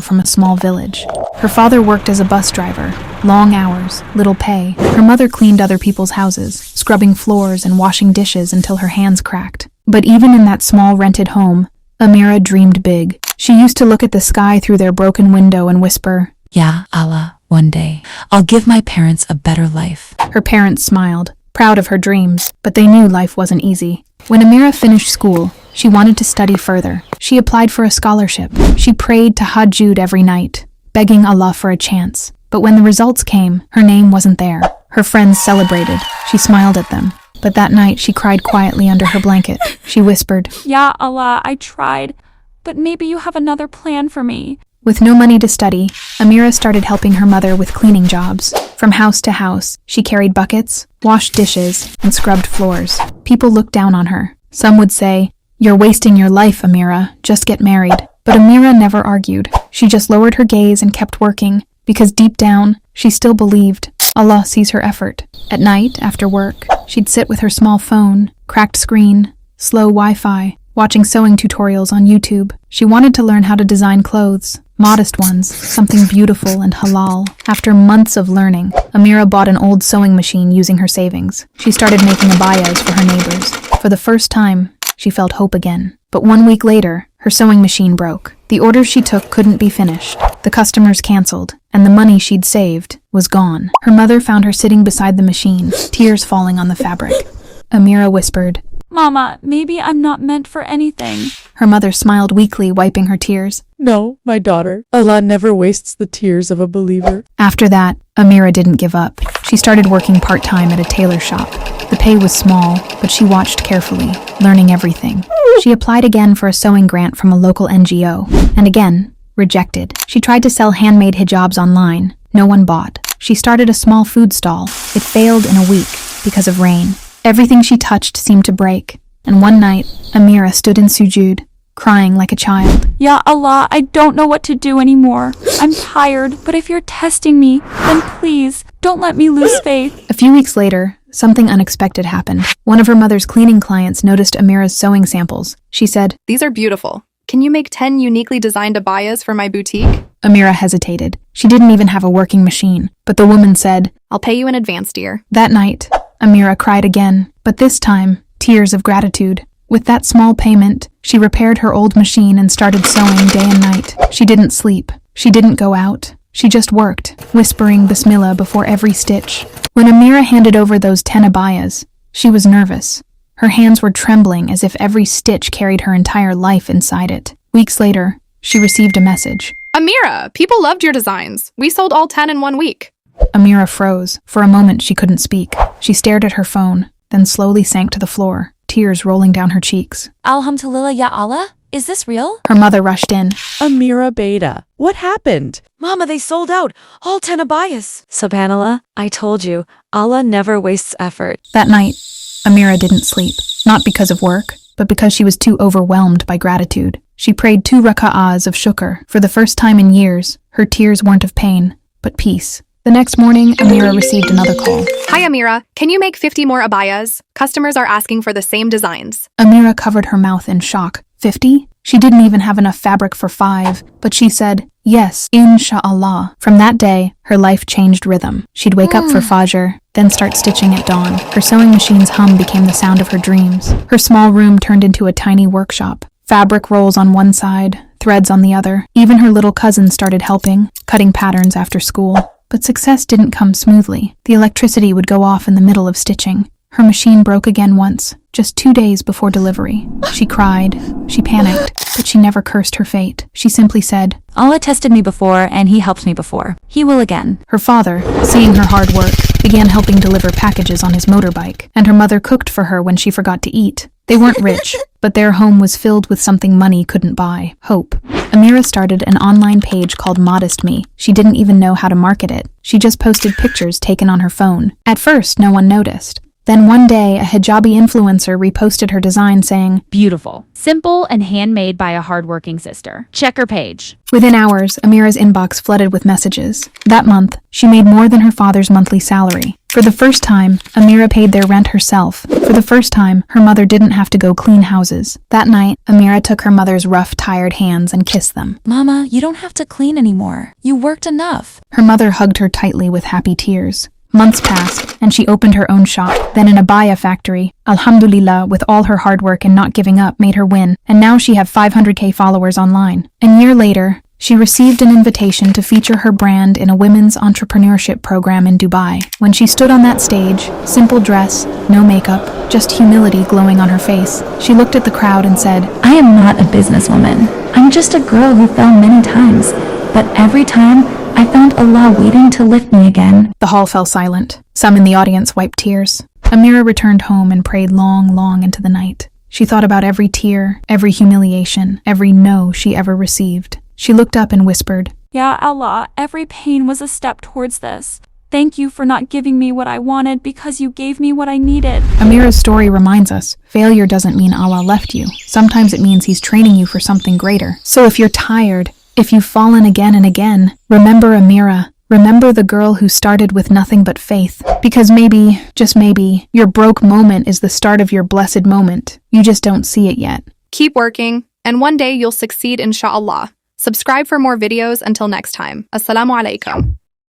from a small village. Her father worked as a bus driver, long hours, little pay. Her mother cleaned other people's houses, scrubbing floors and washing dishes until her hands cracked. But even in that small rented home, Amira dreamed big. She used to look at the sky through their broken window and whisper, "Ya Allah, one day, I'll give my parents a better life." Her parents smiled, proud of her dreams, but they knew life wasn't easy. When Amira finished school, she wanted to study further. She applied for a scholarship. She prayed to Hajjud every night, begging Allah for a chance. But when the results came, her name wasn't there. Her friends celebrated. She smiled at them. But that night, she cried quietly under her blanket. She whispered, "Ya Allah, I tried, but maybe you have another plan for me." With no money to study, Amira started helping her mother with cleaning jobs. From house to house, she carried buckets, washed dishes, and scrubbed floors. People looked down on her. Some would say, "You're wasting your life, Amira. Just get married." But Amira never argued. She just lowered her gaze and kept working, because deep down, she still believed Allah sees her effort. At night, after work, she'd sit with her small phone, cracked screen, slow Wi-Fi, watching sewing tutorials on YouTube. She wanted to learn how to design clothes, modest ones, something beautiful and halal. After months of learning, Amira bought an old sewing machine using her savings. She started making abayas for her neighbors. For the first time, she felt hope again. But 1 week later, her sewing machine broke. The orders she took couldn't be finished. The customers canceled, and the money she'd saved was gone. Her mother found her sitting beside the machine, tears falling on the fabric. Amira whispered, "Mama, maybe I'm not meant for anything." Her mother smiled weakly, wiping her tears. "No, my daughter. Allah never wastes the tears of a believer." After that, Amira didn't give up. She started working part-time at a tailor shop. The pay was small, but she watched carefully, learning everything. She applied again for a sewing grant from a local NGO, and again, rejected. She tried to sell handmade hijabs online. No one bought. She started a small food stall. It failed in a week because of rain. Everything she touched seemed to break. And one night, Amira stood in sujud, crying like a child. "Ya Allah, I don't know what to do anymore. I'm tired, but if you're testing me, then please, don't let me lose faith." A few weeks later, something unexpected happened. One of her mother's cleaning clients noticed Amira's sewing samples. She said, "These are beautiful. Can you make 10 uniquely designed abayas for my boutique?" Amira hesitated. She didn't even have a working machine. But the woman said, "I'll pay you in advance, dear." That night, Amira cried again, but this time, tears of gratitude. With that small payment, she repaired her old machine and started sewing day and night. She didn't sleep. She didn't go out. She just worked, whispering Bismillah before every stitch. When Amira handed over those 10 abayas, she was nervous. Her hands were trembling as if every stitch carried her entire life inside it. Weeks later, she received a message. "Amira, people loved your designs. We sold all 10 in 1 week." Amira froze. For a moment, she couldn't speak. She stared at her phone, then slowly sank to the floor, tears rolling down her cheeks. "Alhamdulillah, ya Allah? Is this real?" Her mother rushed in. Amira Beta, what happened? Mama, they sold out. All 10 abayas. Subhanallah, I told you, Allah never wastes effort. That night, Amira didn't sleep, not because of work, but because she was too overwhelmed by gratitude. She prayed 2 raka'ahs of shukr. For the first time in years, her tears weren't of pain, but peace. The next morning, Amira received another call. "Hi, Amira. Can you make 50 more abayas? Customers are asking for the same designs." Amira covered her mouth in shock. 50? She didn't even have enough fabric for 5, but she said, "Yes, insha'Allah." From that day, her life changed rhythm. She'd wake up for Fajr, then start stitching at dawn. Her sewing machine's hum became the sound of her dreams. Her small room turned into a tiny workshop. Fabric rolls on one side, threads on the other. Even her little cousin started helping, cutting patterns after school. But success didn't come smoothly. The electricity would go off in the middle of stitching. Her machine broke again once, just 2 days before delivery. She cried, she panicked, but she never cursed her fate. She simply said, "Allah tested me before, and He helped me before. He will again." Her father, seeing her hard work, began helping deliver packages on his motorbike, and her mother cooked for her when she forgot to eat. They weren't rich, but their home was filled with something money couldn't buy: hope. Amira started an online page called Modest Me. She didn't even know how to market it. She just posted pictures taken on her phone. At first, no one noticed. Then one day, a hijabi influencer reposted her design saying, "Beautiful, simple, and handmade by a hardworking sister. Check her page." Within hours, Amira's inbox flooded with messages. That month, she made more than her father's monthly salary. For the first time, Amira paid their rent herself. For the first time, her mother didn't have to go clean houses. That night, Amira took her mother's rough, tired hands and kissed them. Mama, you don't have to clean anymore. You worked enough. Her mother hugged her tightly with happy tears. Months passed, and she opened her own shop, then an abaya factory. Alhamdulillah, with all her hard work and not giving up, made her win, and now she have 500k followers online. A year later, she received an invitation to feature her brand in a women's entrepreneurship program in Dubai. When she stood on that stage, simple dress, no makeup, just humility glowing on her face, she looked at the crowd and said, I am not a businesswoman. I'm just a girl who fell many times, but every time I found Allah waiting to lift me again. The hall fell silent. Some in the audience wiped tears. Amira returned home and prayed long into the night. She thought about every tear, every humiliation, every no she ever received. She looked up and whispered, Ya Allah, every pain was a step towards this. Thank you for not giving me what I wanted because you gave me what I needed. Amira's story reminds us, failure doesn't mean Allah left you. Sometimes it means He's training you for something greater. So if you're tired, if you've fallen again and again, remember Amira. Remember the girl who started with nothing but faith. Because maybe, just maybe, your broke moment is the start of your blessed moment. You just don't see it yet. Keep working, and one day you'll succeed, inshallah. Subscribe for more videos until next time. Assalamu alaikum.